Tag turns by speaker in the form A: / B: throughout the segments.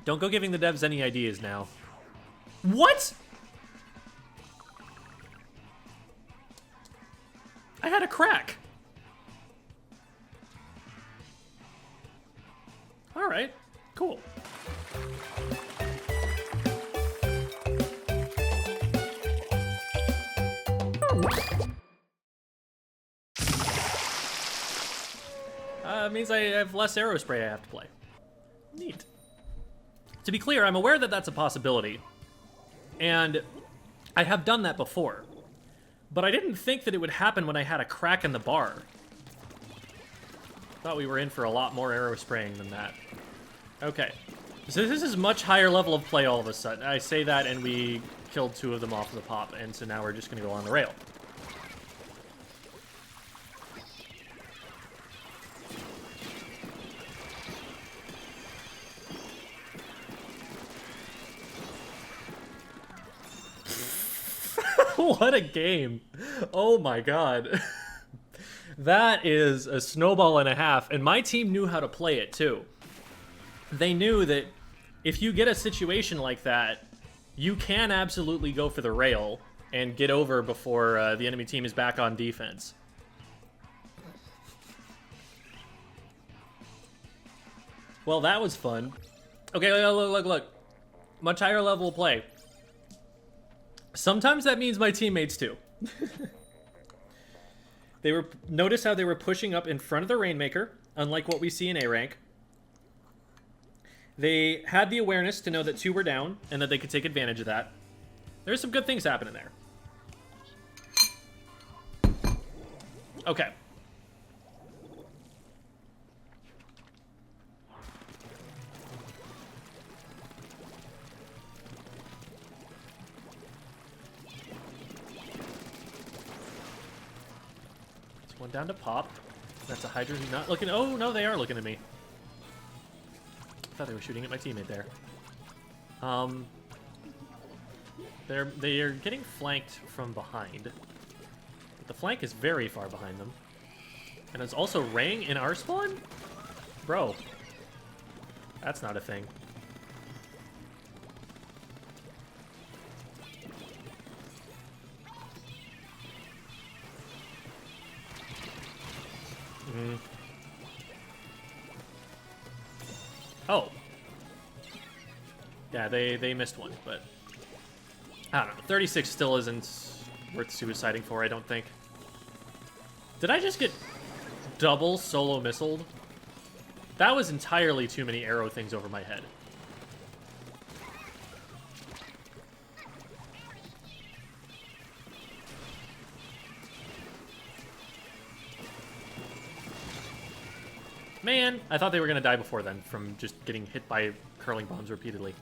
A: Don't go giving the devs any ideas now. What? I had a crack. All right, cool. Means I have less Aerospray I have to play. Neat. To be clear, I'm aware that that's a possibility. And I have done that before. But I didn't think that it would happen when I had a crack in the bar. Thought we were in for a lot more Aerospraying than that. Okay. So this is much higher level of play all of a sudden. I say that and we killed 2 of them off of the pop, and so now we're just gonna go on the rail. What a game. Oh my god. That is a snowball and a half, and my team knew how to play it too. They knew that if you get a situation like that, you can absolutely go for the rail and get over before the enemy team is back on defense. Well, that was fun. Okay, look. Much higher level of play. Sometimes that means my teammates too. Notice how they were pushing up in front of the Rainmaker, unlike what we see in A rank. They had the awareness to know that 2 were down and that they could take advantage of that. There's some good things happening there. Okay. One down to pop. That's a Hydra who's not looking. Oh, no, they are looking at me. I thought they were shooting at my teammate there. They are getting flanked from behind. But the flank is very far behind them. And it's also Rang in our spawn? Bro. That's not a thing. Oh. Yeah, they missed one, but I don't know. 36 still isn't worth suiciding for, I don't think. Did I just get double solo missiled? That was entirely too many arrow things over my head. Man, I thought they were going to die before then from just getting hit by curling bombs repeatedly.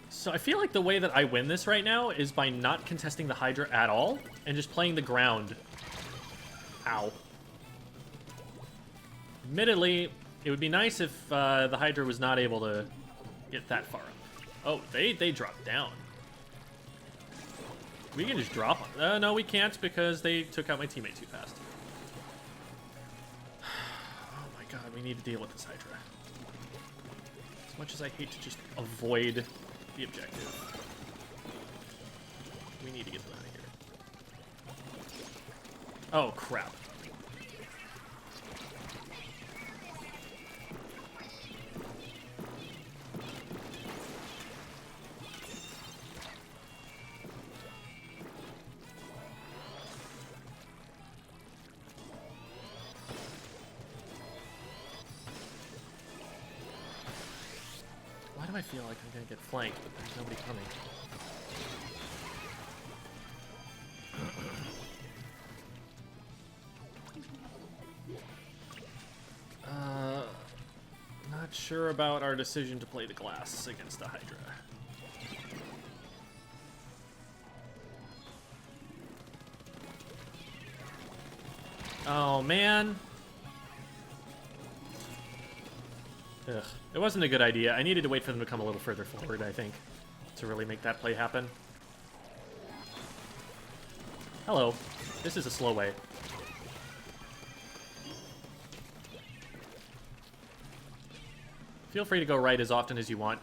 A: So I feel like the way that I win this right now is by not contesting the Hydra at all and just playing the ground. Ow. Admittedly, it would be nice if the Hydra was not able to get that far up. Oh, they dropped down. We can just drop on. No, we can't because they took out my teammate too fast. God, we need to deal with this Hydra. As much as I hate to just avoid the objective, we need to get them out of here. Oh, crap. I feel like I'm gonna get flanked, but there's nobody coming. Not sure about our decision to play the glass against the Hydra. Oh, man. Ugh. It wasn't a good idea. I needed to wait for them to come a little further forward, I think, to really make that play happen. Hello. This is a slow way. Feel free to go right as often as you want.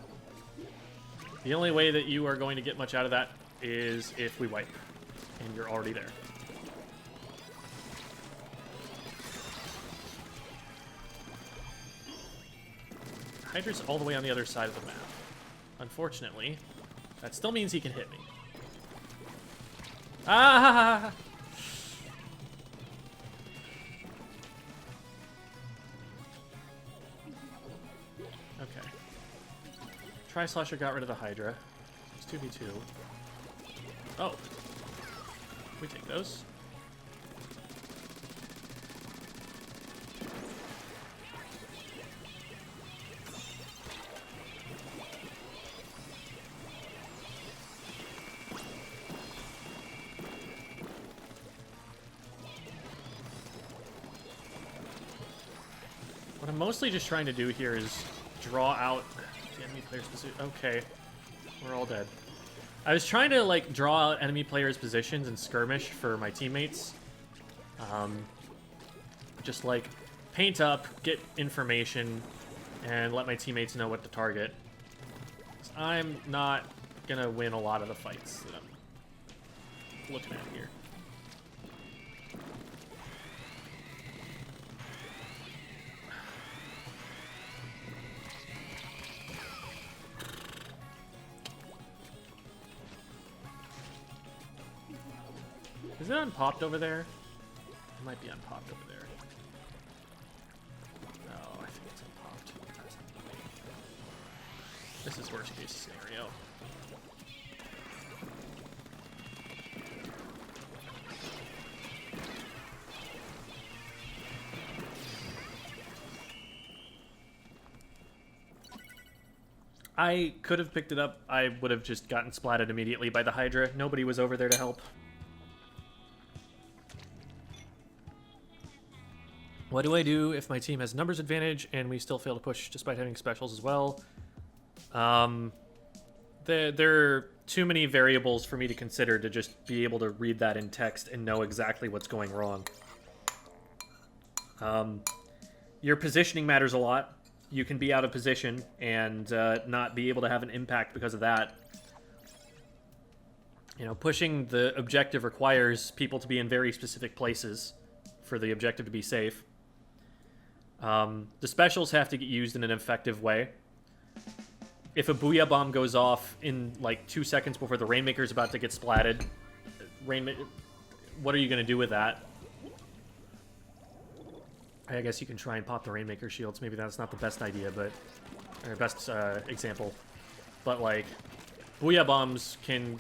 A: The only way that you are going to get much out of that is if we wipe, and you're already there. Hydra's all the way on the other side of the map. Unfortunately, that still means he can hit me. Ah! Okay. Tri-Slasher got rid of the Hydra. It's 2v2. Oh. We take those. What I'm mostly just trying to do here is draw out the enemy player's position. Okay, we're all dead. I was trying to like draw out enemy players' positions and skirmish for my teammates. Just like paint up, get information, and let my teammates know what to target. I'm not gonna win a lot of the fights that I'm looking at here. Is it unpopped over there? It might be unpopped over there. No, I think it's unpopped. This is worst case scenario. I could have picked it up. I would have just gotten splatted immediately by the Hydra. Nobody was over there to help. What do I do if my team has numbers advantage and we still fail to push despite having specials as well? There are too many variables for me to consider to just be able to read that in text and know exactly what's going wrong. Your positioning matters a lot. You can be out of position and not be able to have an impact because of that. You know, pushing the objective requires people to be in very specific places for the objective to be safe. The specials have to get used in an effective way. If a Booyah Bomb goes off in like 2 seconds before the Rainmaker is about to get splatted, what are you going to do with that? I guess you can try and pop the Rainmaker shields. Maybe that's not the best idea, but or best example. But like, Booyah Bombs can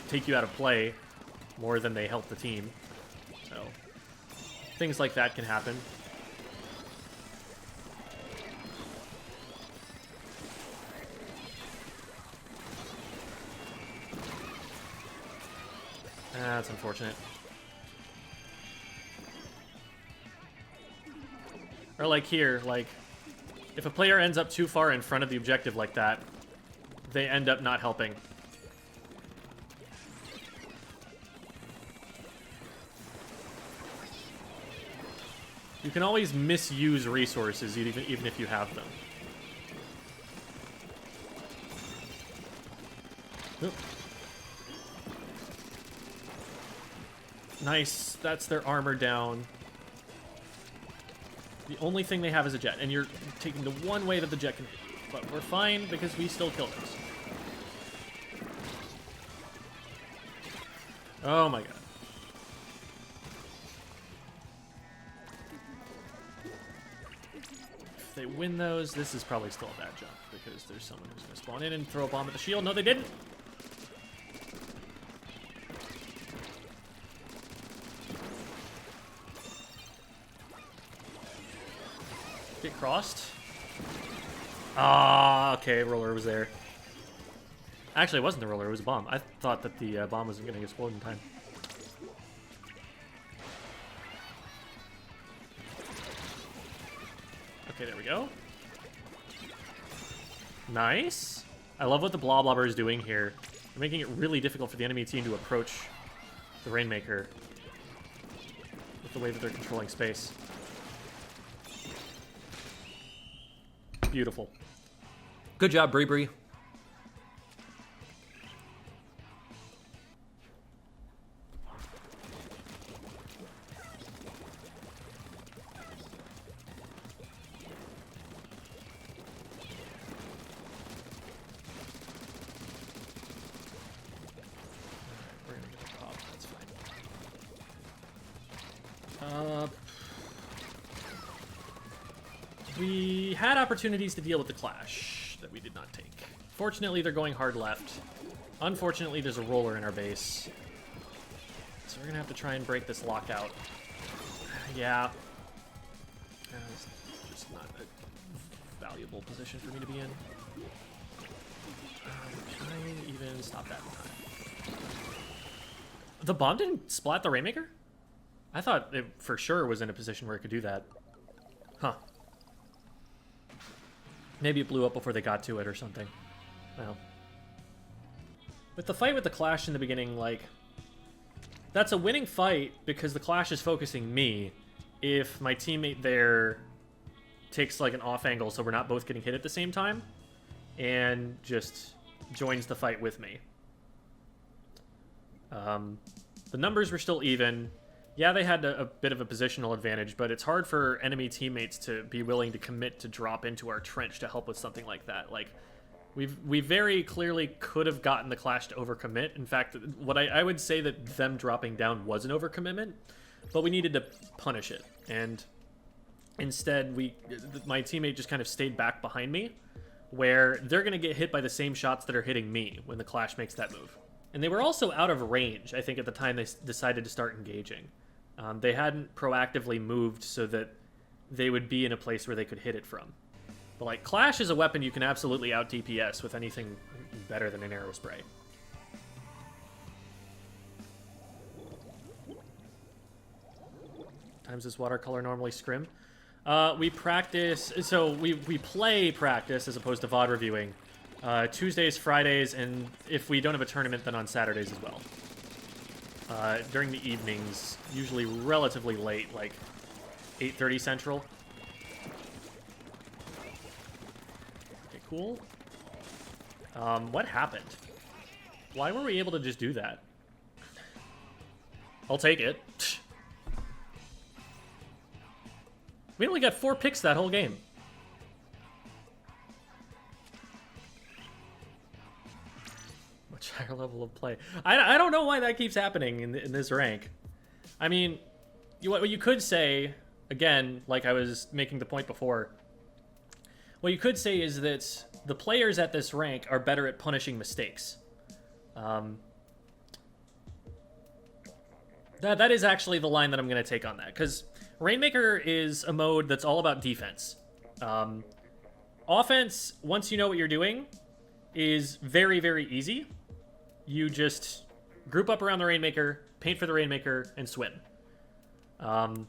A: take you out of play more than they help the team. So things like that can happen. That's unfortunate. Or like here, like, if a player ends up too far in front of the objective like that, they end up not helping. You can always misuse resources even if you have them. Oop. Nice, that's their armor down. The only thing they have is a jet, and you're taking the one way that the jet can hit you. But we're fine because we still killed us. Oh my god. If they win those, this is probably still a bad jump because there's someone who's going to spawn in and throw a bomb at the shield. No, they didn't. Get crossed. Ah, okay, roller was there. Actually, it wasn't the roller, it was a bomb. I thought that the bomb wasn't going to explode in time. Okay, there we go. Nice. I love what the Bloblobber is doing here. They're making it really difficult for the enemy team to approach the Rainmaker with the way that they're controlling space. Beautiful. Good job, Bree Bree. We had opportunities to deal with the clash that we did not take. Fortunately, they're going hard left. Unfortunately, there's a roller in our base. So we're gonna have to try and break this lockout. Yeah. It's just not a valuable position for me to be in. Can I even stop that in time? The bomb didn't splat the Rainmaker? I thought it for sure was in a position where it could do that. Huh. Maybe it blew up before they got to it or something. Well. With the fight with the Clash in the beginning, like... That's a winning fight because the Clash is focusing me. If my teammate there takes like an off angle so we're not both getting hit at the same time. And just joins the fight with me. The numbers were still even. Yeah, they had a bit of a positional advantage, but it's hard for enemy teammates to be willing to commit to drop into our trench to help with something like that. Like, we very clearly could have gotten the Clash to overcommit. In fact, what I would say that them dropping down was an overcommitment, but we needed to punish it. And instead, my teammate just kind of stayed back behind me, where they're going to get hit by the same shots that are hitting me when the Clash makes that move. And they were also out of range, I think, at the time they decided to start engaging. They hadn't proactively moved so that they would be in a place where they could hit it from. But, like, Clash is a weapon you can absolutely out-DPS with anything better than an Aerospray. Times does watercolor normally scrim? We practice... So, we play practice as opposed to VOD reviewing. Tuesdays, Fridays, and if we don't have a tournament, then on Saturdays as well. During the evenings, usually relatively late, like 8:30 Central. Okay, cool. What happened? Why were we able to just do that? I'll take it. We only got 4 picks that whole game. Much higher level of play. I don't know why that keeps happening in this rank. I mean, what you could say, again, like I was making the point before, what you could say is that the players at this rank are better at punishing mistakes. That is actually the line that I'm going to take on that, because Rainmaker is a mode that's all about defense. Offense, once you know what you're doing, is very, very easy. You just group up around the Rainmaker, paint for the Rainmaker, and swim. And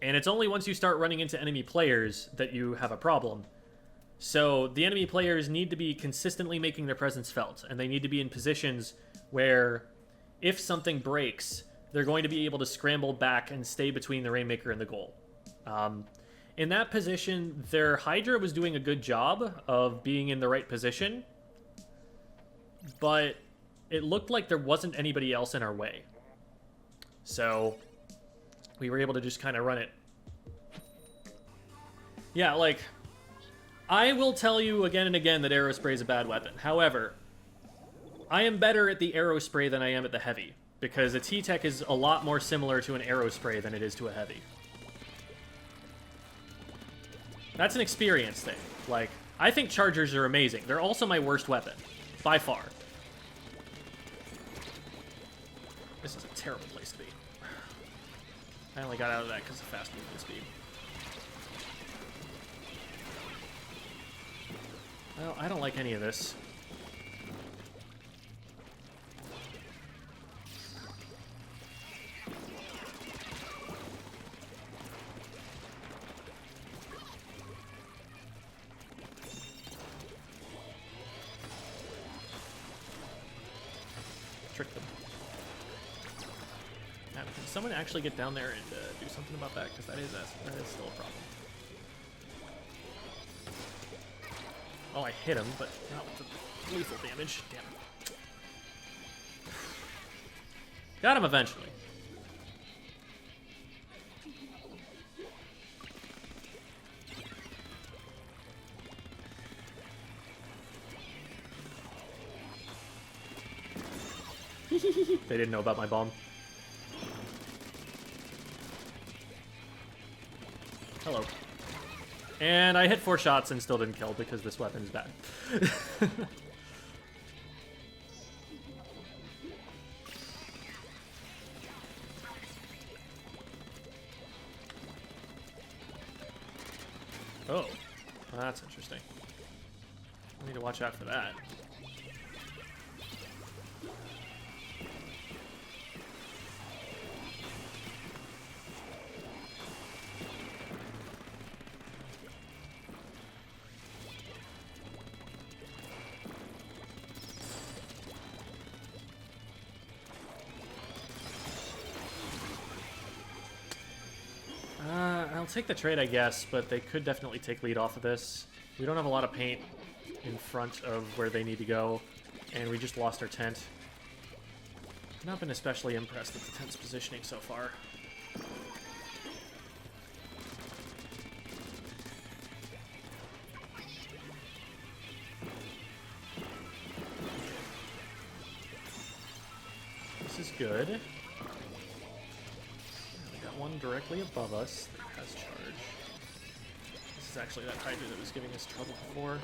A: it's only once you start running into enemy players that you have a problem. So the enemy players need to be consistently making their presence felt, and they need to be in positions where if something breaks, they're going to be able to scramble back and stay between the Rainmaker and the goal. In that position, their Hydra was doing a good job of being in the right position, but it looked like there wasn't anybody else in our way. So we were able to just kind of run it. Yeah, like, I will tell you again and again that Aerospray is a bad weapon. However, I am better at the Aerospray than I am at the Heavy, because a T-Tech is a lot more similar to an Aerospray than it is to a Heavy. That's an experience thing. Like, I think Chargers are amazing. They're also my worst weapon. By far. This is a terrible place to be. I only got out of that because of fast movement speed. Well, I don't like any of this. Trick them. Now, can someone actually get down there and do something about that? Because that is still a problem. Well, I hit him, but not with the lethal damage. Damn it. Got him eventually. They didn't know about my bomb. Hello. And I hit 4 shots and still didn't kill because this weapon is bad. Oh, well, that's interesting. I need to watch out for that. I'll take the trade, I guess, but they could definitely take lead off of this. We don't have a lot of paint in front of where they need to go, and we just lost our tent. Not been especially impressed with the tent's positioning so far. This is good. We got one directly above us that has charge. This is actually that Hydra that was giving us trouble before.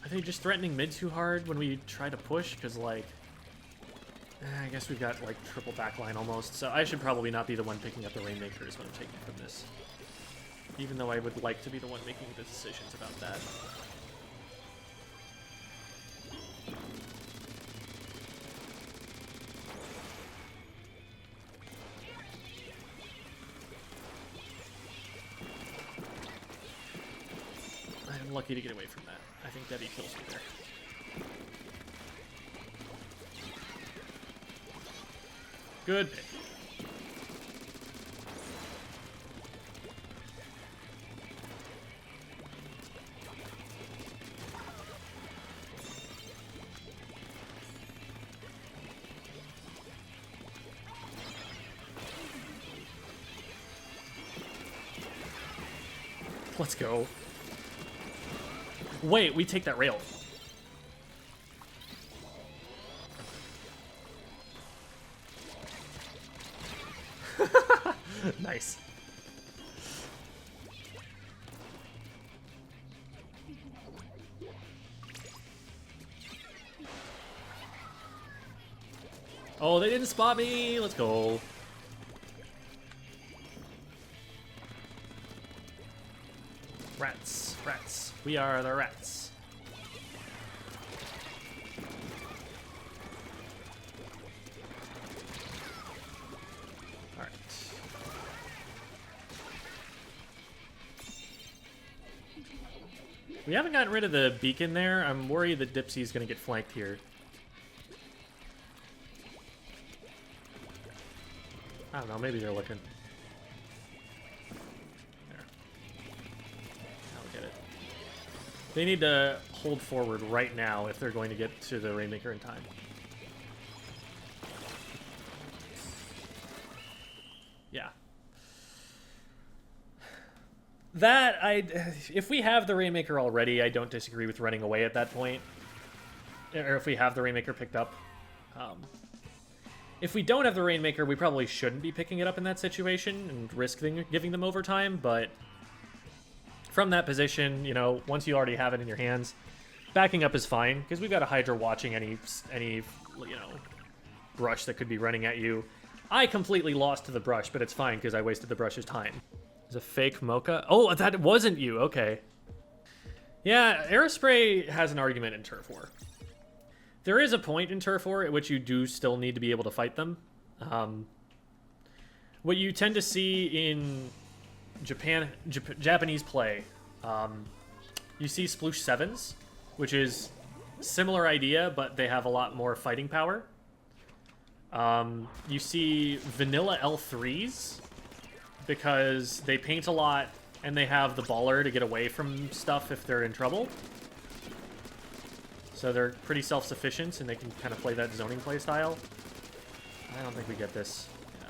A: Are they just threatening mid too hard when we try to push? Because, like, I guess we've got, like, triple backline almost. So I should probably not be the one picking up the Rainmaker is what I'm taking from this. Even though I would like to be the one making the decisions about that. I'm lucky to get away from that. I think Debbie kills me there. Good pick. Let's go. Wait, we take that rail. Nice. Oh, they didn't spot me. Let's go. Rats, rats. We are the rats. All right. We haven't gotten rid of the beacon there. I'm worried that Dipsy's gonna get flanked here. I don't know, maybe they're looking. There. Now we get it. They need to hold forward right now if they're going to get to the Rainmaker in time. Yeah. If we have the Rainmaker already, I don't disagree with running away at that point. Or if we have the Rainmaker picked up. If we don't have the Rainmaker, we probably shouldn't be picking it up in that situation and risking giving them overtime, but from that position, you know, once you already have it in your hands, backing up is fine, because we've got a Hydra watching any you know, brush that could be running at you. I completely lost to the brush, but it's fine, because I wasted the brush's time. It's a fake Mocha. Oh, that wasn't you. Okay. Yeah, Aerospray has an argument in Turf War. There is a point in Turf War at which you do still need to be able to fight them. What you tend to see in Japanese play, you see sploosh 7s, which is Similar idea, but they have a lot more fighting power. You see vanilla L3s because they paint a lot and they have the baller to get away from stuff if they're in trouble. So they're pretty self-sufficient and they can kind of play that zoning play style. I don't think we get this. Yeah.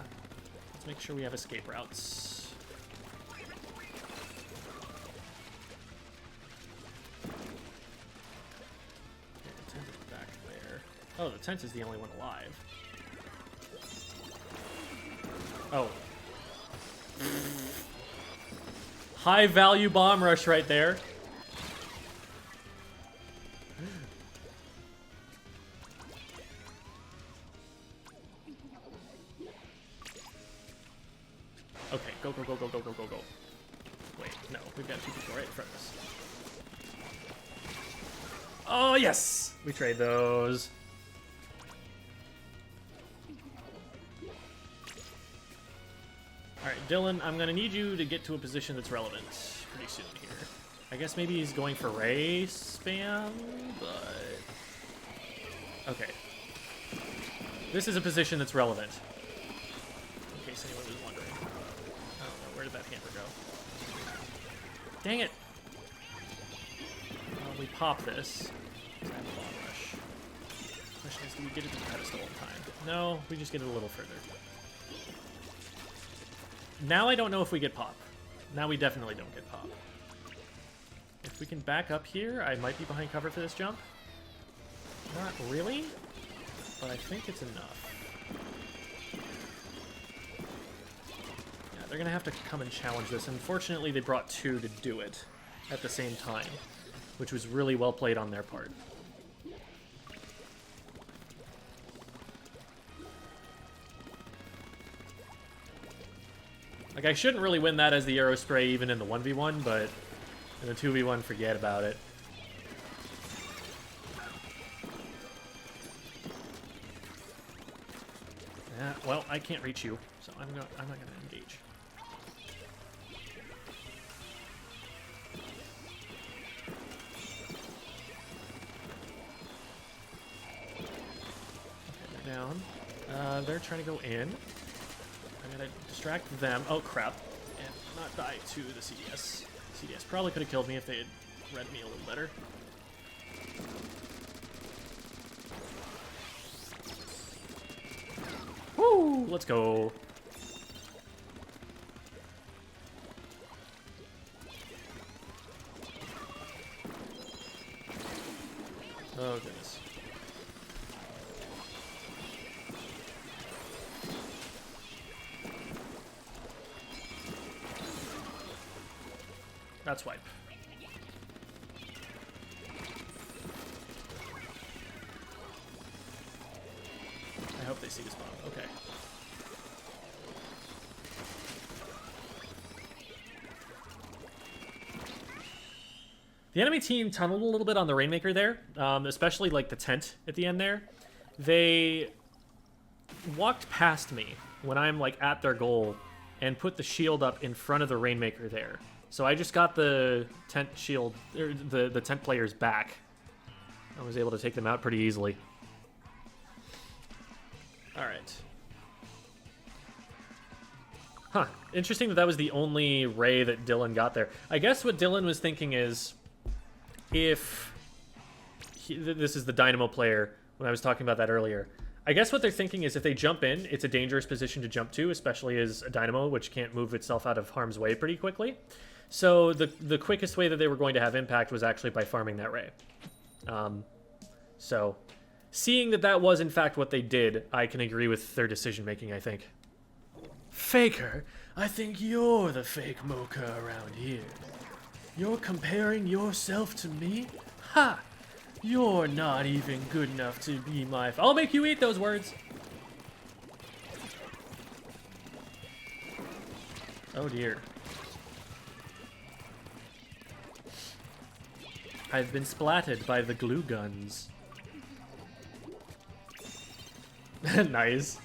A: Let's make sure we have escape routes. Okay, the tent is back there. Oh, the tent is the only one alive. Oh. High value bomb rush right there. Okay, go, go, go, go, go, go, go, go. Wait, no, we've got two people right in front of us. Oh, yes! We trade those. Alright, Dylan, I'm gonna need you to get to a position that's relevant pretty soon here. I guess maybe he's going for Ray spam, but... Okay. This is a position that's relevant. In case anyone was wondering. I don't know, where did that hammer go? Dang it! Well, we pop this. I have a bomb rush. Question is, do we get it to the pedestal in time? No, we just get it a little further. Now I don't know if we get pop. Now we definitely don't get pop. If we can back up here, I might be behind cover for this jump. Not really, but I think it's enough. Yeah, they're gonna have to come and challenge this. Unfortunately, they brought two to do it at the same time, which was really well played on their part. Like, I shouldn't really win that as the Aerospray even in the 1v1, but in the 2v1, forget about it. Yeah, well, I can't reach you, so I'm not gonna engage. Okay, they're down. They're trying to go in. I'm gonna distract them. Oh, crap. And not die to the CDS. CDS probably could have killed me if they had read me a little better. Woo! Let's go. Oh, goodness. That's wipe. I hope they see this bomb. Okay. The enemy team tunneled a little bit on the Rainmaker there, especially like the tent at the end there. They walked past me when I'm like at their goal and put the shield up in front of the Rainmaker there. So I just got the tent shield, or the tent players back. I was able to take them out pretty easily. Alright. Huh. Interesting that that was the only ray that Dylan got there. I guess what Dylan was thinking is, if... this is the Dynamo player, when I was talking about that earlier. I guess what they're thinking is if they jump in, it's a dangerous position to jump to, especially as a Dynamo, which can't move itself out of harm's way pretty quickly. So the quickest way that they were going to have impact was actually by farming that ray. So seeing that that was in fact what they did, I can agree with their decision making, I think. Faker, I think you're the fake mocha around here. You're comparing yourself to me? Ha! You're not even good enough to be my... I'll make you eat those words! Oh dear. I've been splatted by the glue guns. Nice.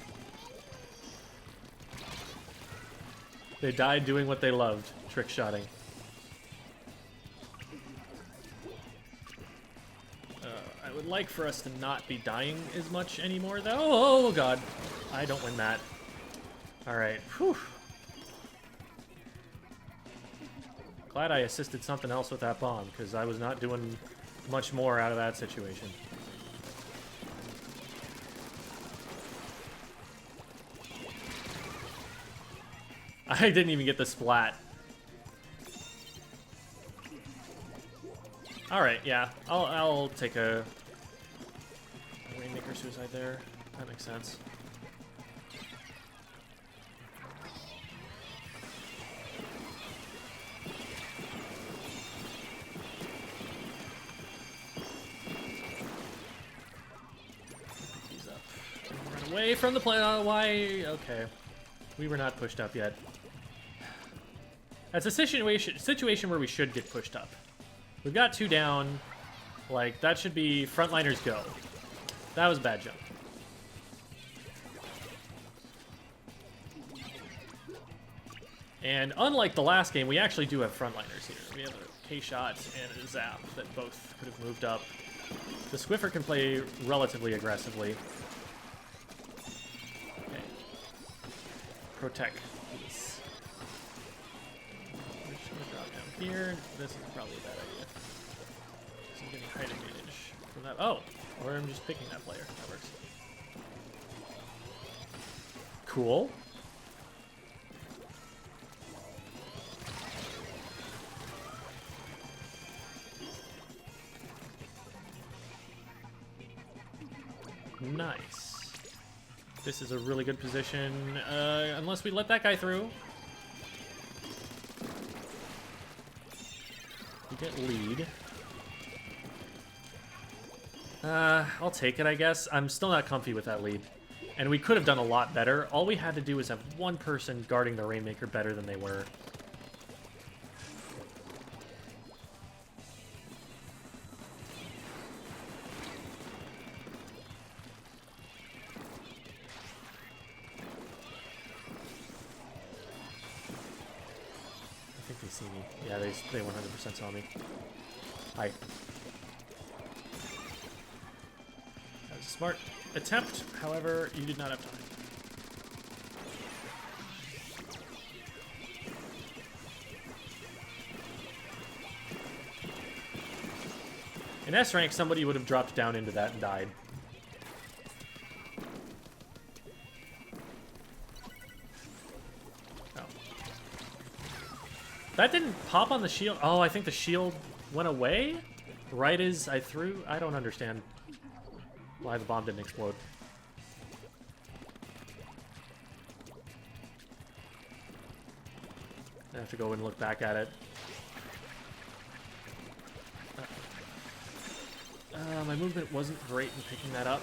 A: They died doing what they loved, trick-shotting. I would like for us to not be dying as much anymore, though. Oh, God. I don't win that. All right. Whew. Glad I assisted something else with that bomb, because I was not doing much more out of that situation. I didn't even get the splat. Alright, yeah. I'll take a Rainmaker suicide there. That makes sense. He's up. Run away from the play. Why? Okay. We were not pushed up yet. That's a situation where we should get pushed up. We've got 2 down. Like, that should be frontliners go. That was a bad jump. And unlike the last game, we actually do have frontliners here. We have a K-Shot and a Zap that both could have moved up. The Squiffer can play relatively aggressively. Okay. Protect. Please. We're just gonna drop down here. This is probably a bad idea. So I'm getting height advantage from that. Oh! Or I'm just picking that player. That works. Cool. Nice. This is a really good position, unless we let that guy through. We get lead. I'll take it, I guess. I'm still not comfy with that lead. And we could have done a lot better. All we had to do was have one person guarding the Rainmaker better than they were. I think they see me. Yeah, they 100% saw me. Hi. That was a smart attempt, however, you did not have time. In S rank, somebody would have dropped down into that and died. Oh. That didn't pop on the shield. Oh, I think the shield went away? Right as I threw? I don't understand why the bomb didn't explode. I have to go and look back at it. My movement wasn't great in picking that up.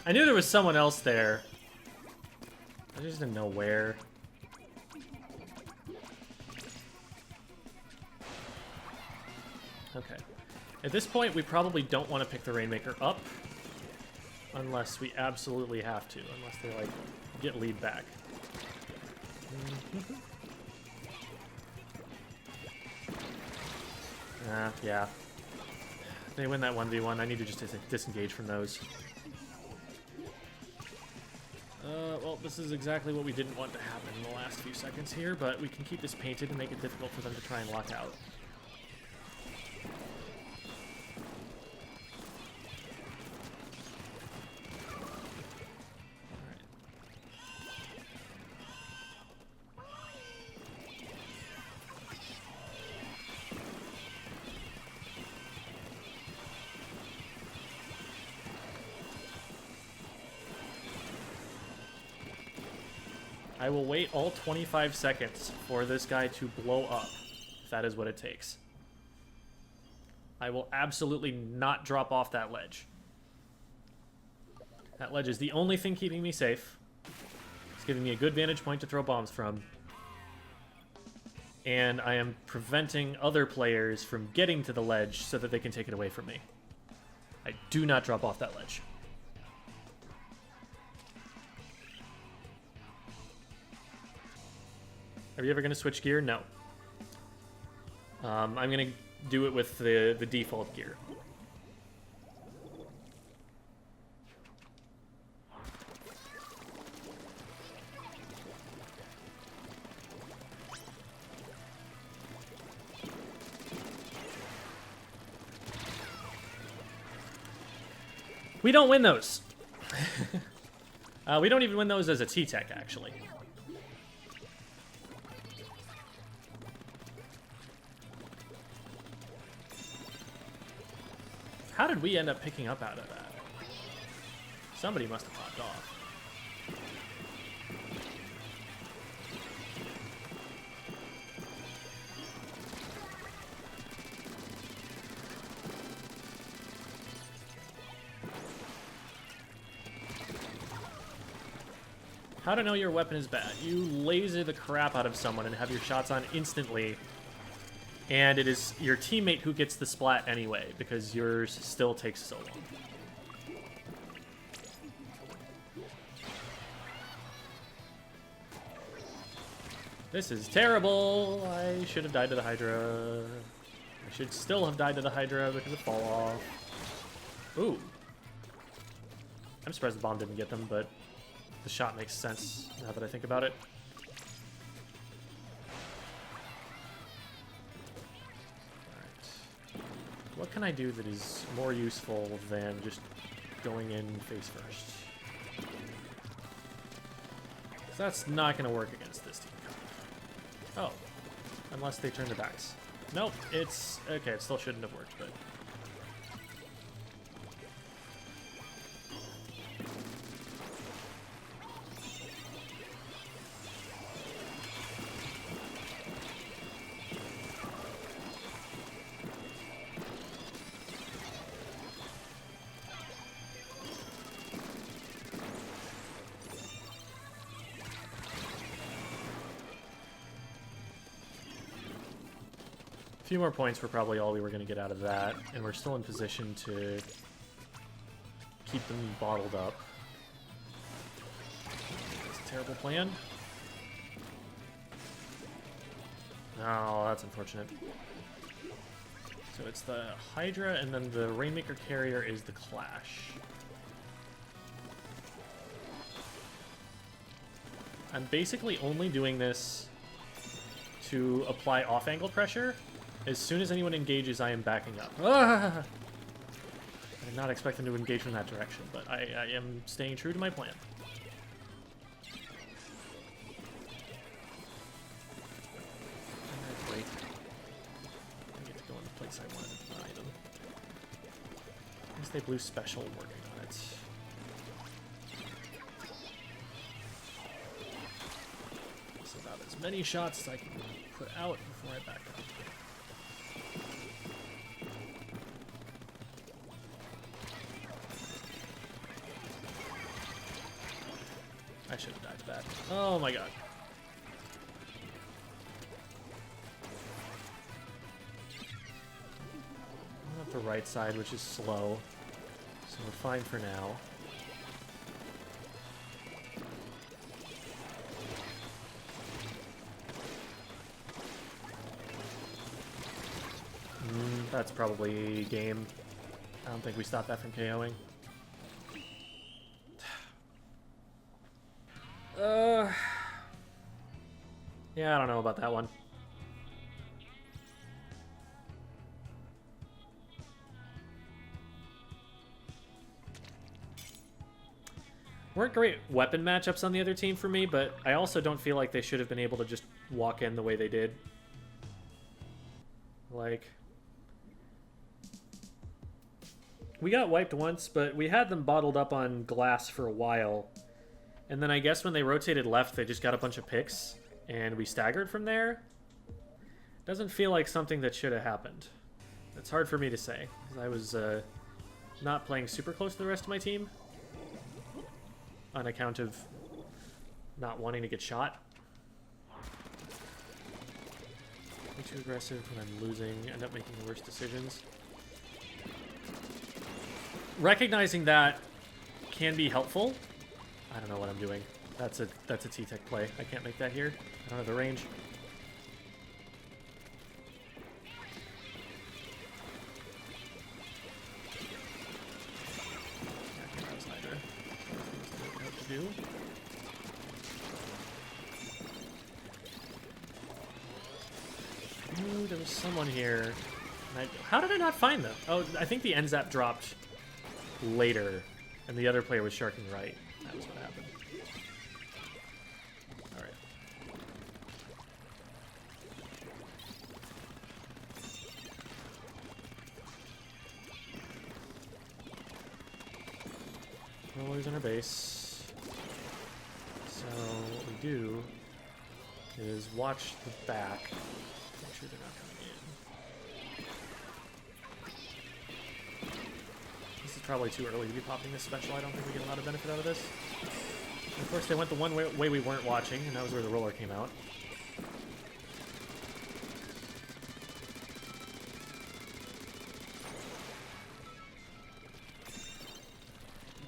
A: I knew there was someone else there. I just didn't know where. Okay. At this point, we probably don't want to pick the Rainmaker up. Unless we absolutely have to. Unless they, like, get lead back. Yeah. They win that 1v1. I need to just disengage from those. Well, this is exactly what we didn't want to happen in the last few seconds here, but we can keep this painted and make it difficult for them to try and lock out. I will wait all 25 seconds for this guy to blow up, if that is what it takes. I will absolutely not drop off that ledge. That ledge is the only thing keeping me safe. It's giving me a good vantage point to throw bombs from. and I am preventing other players from getting to the ledge so that they can take it away from me. I do not drop off that ledge. Are you ever going to switch gear? No. I'm going to do it with the default gear. We don't win those. We don't even win those as a T-Tech, actually. How did we end up picking up out of that? Somebody must have popped off. How to know your weapon is bad. You laser the crap out of someone and have your shots on instantly, and it is your teammate who gets the splat anyway, because yours still takes so long. This is terrible. I should have died to the Hydra. I should still have died to the Hydra because of fall off. Ooh. I'm surprised the bomb didn't get them, but the shot makes sense now that I think about it. Alright. What can I do that is more useful than just going in face first? That's not going to work against this team. Oh. Unless they turn their backs. Nope, it's... Okay, it still shouldn't have worked, but... A few more points were probably all we were going to get out of that, and we're still in position to keep them bottled up. That's a terrible plan. Oh, that's unfortunate. So it's the Hydra, and then the Rainmaker carrier is the Clash. I'm basically only doing this to apply off-angle pressure. As soon as anyone engages, I am backing up. Ah! I did not expect them to engage in that direction, but I am staying true to my plan. Great. I get to go in the place I wanted to deny them. I guess they blew special working on it. That's about as many shots as I can put out before I back up. I should have died to that. Oh my god. I'm up the right side, which is slow. So we're fine for now. That's probably game. I don't think we stopped that from KOing. Yeah, I don't know about that one. Weren't great weapon matchups on the other team for me, but I also don't feel like they should have been able to just walk in the way they did. Like... We got wiped once, but we had them bottled up on glass for a while. And then I guess when they rotated left, they just got a bunch of picks, and we staggered from there. Doesn't feel like something that should have happened. It's hard for me to say, because I was not playing super close to the rest of my team on account of not wanting to get shot. Way too aggressive when I'm losing, end up making the worst decisions. Recognizing that can be helpful. I don't know what I'm doing. That's a T-Tech play. I can't make that here. I don't have the range. Do. Ooh, there was someone here. How did I not find them? Oh, I think the end zap dropped later, and the other player was sharking right. That was what happened. All right. Rollers in our base. So what we do is watch the back, make sure they're not coming in. This is probably too early to be popping this special. I don't think we get a lot of benefit out of this. And of course, they went the one way we weren't watching, and that was where the roller came out.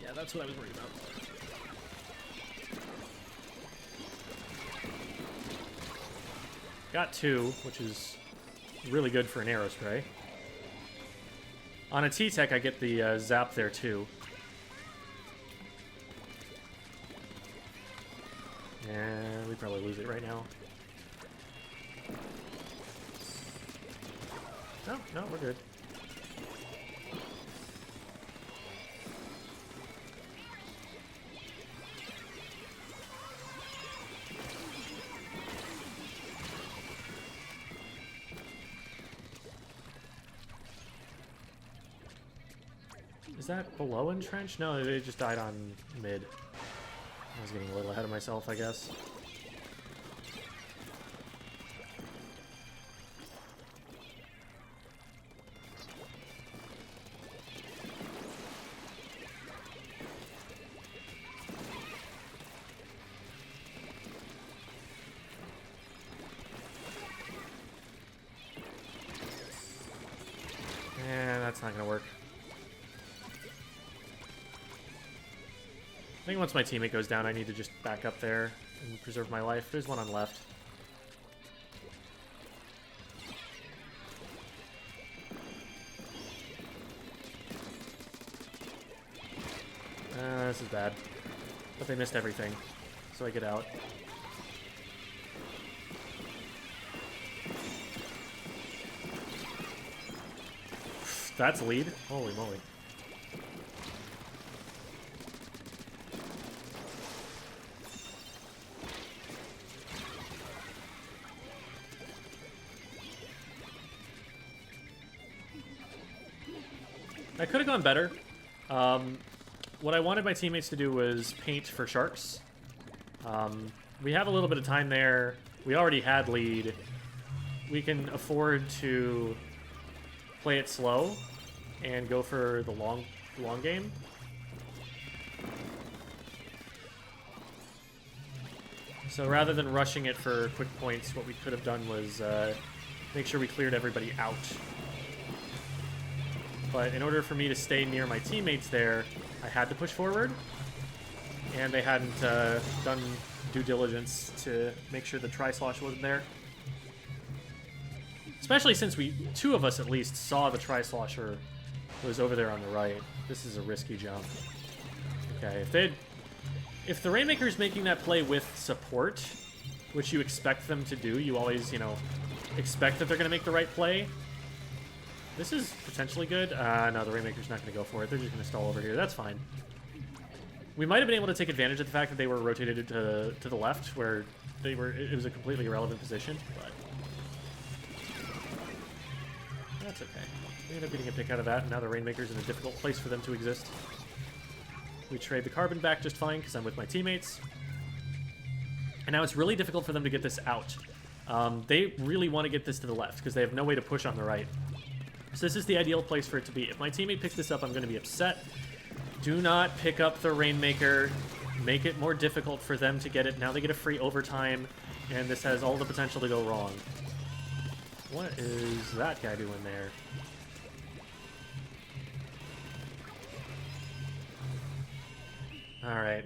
A: Yeah, that's what I was worried about. Got 2, which is really good for an Aerospray. On a T-Tech, I get the zap there too. And we probably lose it right now. No, we're good. Is that below entrench? No, it just died on mid. I was getting a little ahead of myself, I guess. And that's not gonna work. I think once my teammate goes down, I need to just back up there and preserve my life. There's one on left. This is bad. But they missed everything, so I get out. That's a lead. Holy moly. I could have gone better. What I wanted my teammates to do was paint for sharks. We have a little bit of time there. We already had lead. We can afford to play it slow and go for the long game. So rather than rushing it for quick points, what we could have done was make sure we cleared everybody out. But in order for me to stay near my teammates there, I had to push forward. And they hadn't done due diligence to make sure the Tri-Slosh wasn't there. Especially since two of us at least, saw the Tri-Slosher was over there on the right. This is a risky jump. Okay, if the Rainmaker's making that play with support, which you expect them to do, you always, expect that they're going to make the right play. This is potentially good. No, the Rainmaker's not going to go for it. They're just going to stall over here. That's fine. We might have been able to take advantage of the fact that they were rotated to the left, where it was a completely irrelevant position, but that's okay. We ended up getting a pick out of that, and now the Rainmaker's in a difficult place for them to exist. We trade the carbon back just fine, because I'm with my teammates. And now it's really difficult for them to get this out. They really want to get this to the left, because they have no way to push on the right. So this is the ideal place for it to be. If my teammate picks this up, I'm going to be upset. Do not pick up the Rainmaker. Make it more difficult for them to get it. Now they get a free overtime, and this has all the potential to go wrong. What is that guy doing there? Alright.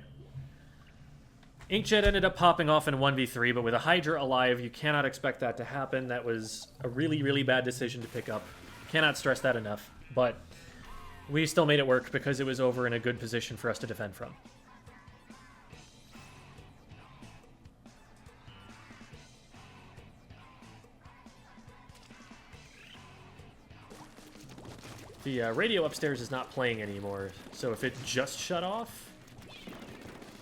A: Inkjet ended up popping off in 1v3, but with a Hydra alive, you cannot expect that to happen. That was a really, really bad decision to pick up. Cannot stress that enough. But we still made it work because it was over in a good position for us to defend from. The radio upstairs is not playing anymore, so if it just shut off,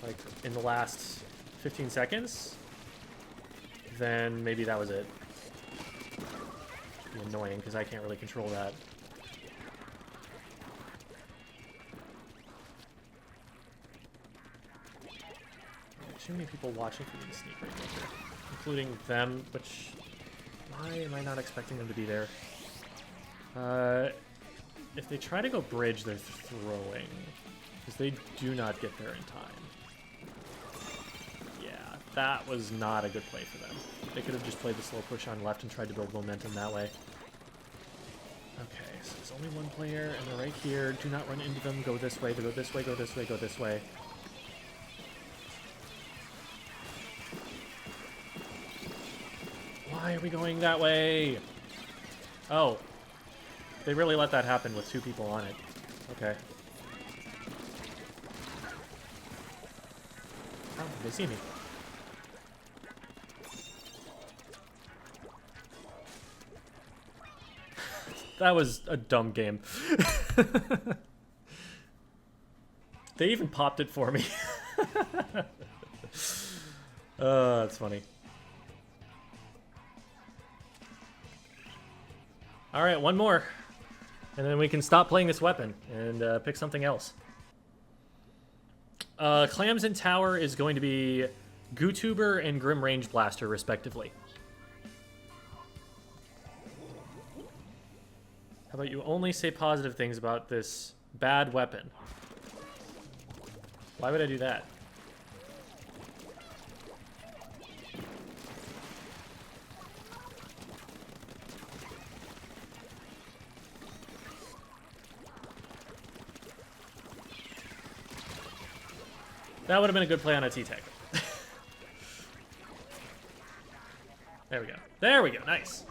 A: like in the last 15 seconds, then maybe that was it. It'd be annoying because I can't really control that. Too many people watching for me to sneak Rainmaker, including them, which, why am I not expecting them to be there? If they try to go bridge, they're throwing, because they do not get there in time. Yeah, that was not a good play for them. They could have just played the slow push on left and tried to build momentum that way. Okay, so there's only one player, and they're right here. Do not run into them. Go this way, go this way, go this way, go this way. Why are we going that way? Oh. They really let that happen with 2 people on it. Okay. Oh, they see me. That was a dumb game. They even popped it for me. That's funny. Alright, one more. And then we can stop playing this weapon and pick something else. Clams in Tower is going to be Goo Tuber and Grim Range Blaster, respectively. How about you only say positive things about this bad weapon? Why would I do that? That would have been a good play on a T-Tech. There we go. There we go. Nice.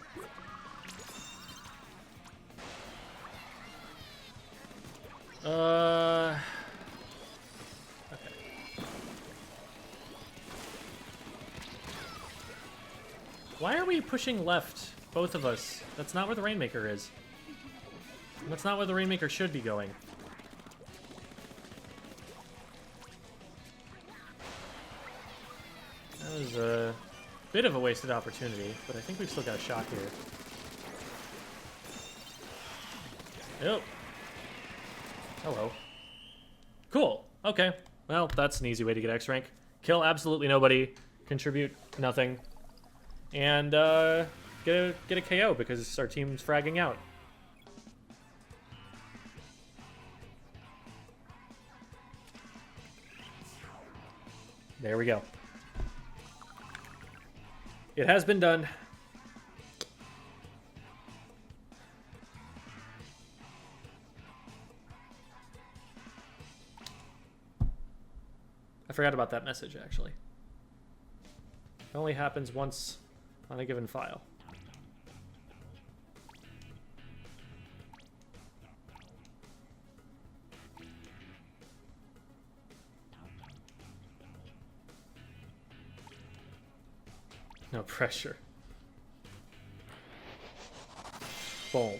A: Okay. Why are we pushing left, both of us? That's not where the Rainmaker is. That's not where the Rainmaker should be going. That was a bit of a wasted opportunity, but I think we've still got a shot here. Yep. Hello. Cool. Okay. Well, that's an easy way to get X rank. Kill absolutely nobody, contribute nothing, and get a KO because our team's fragging out. There we go. It has been done. I forgot about that message, actually. It only happens once on a given file. No pressure. Boom.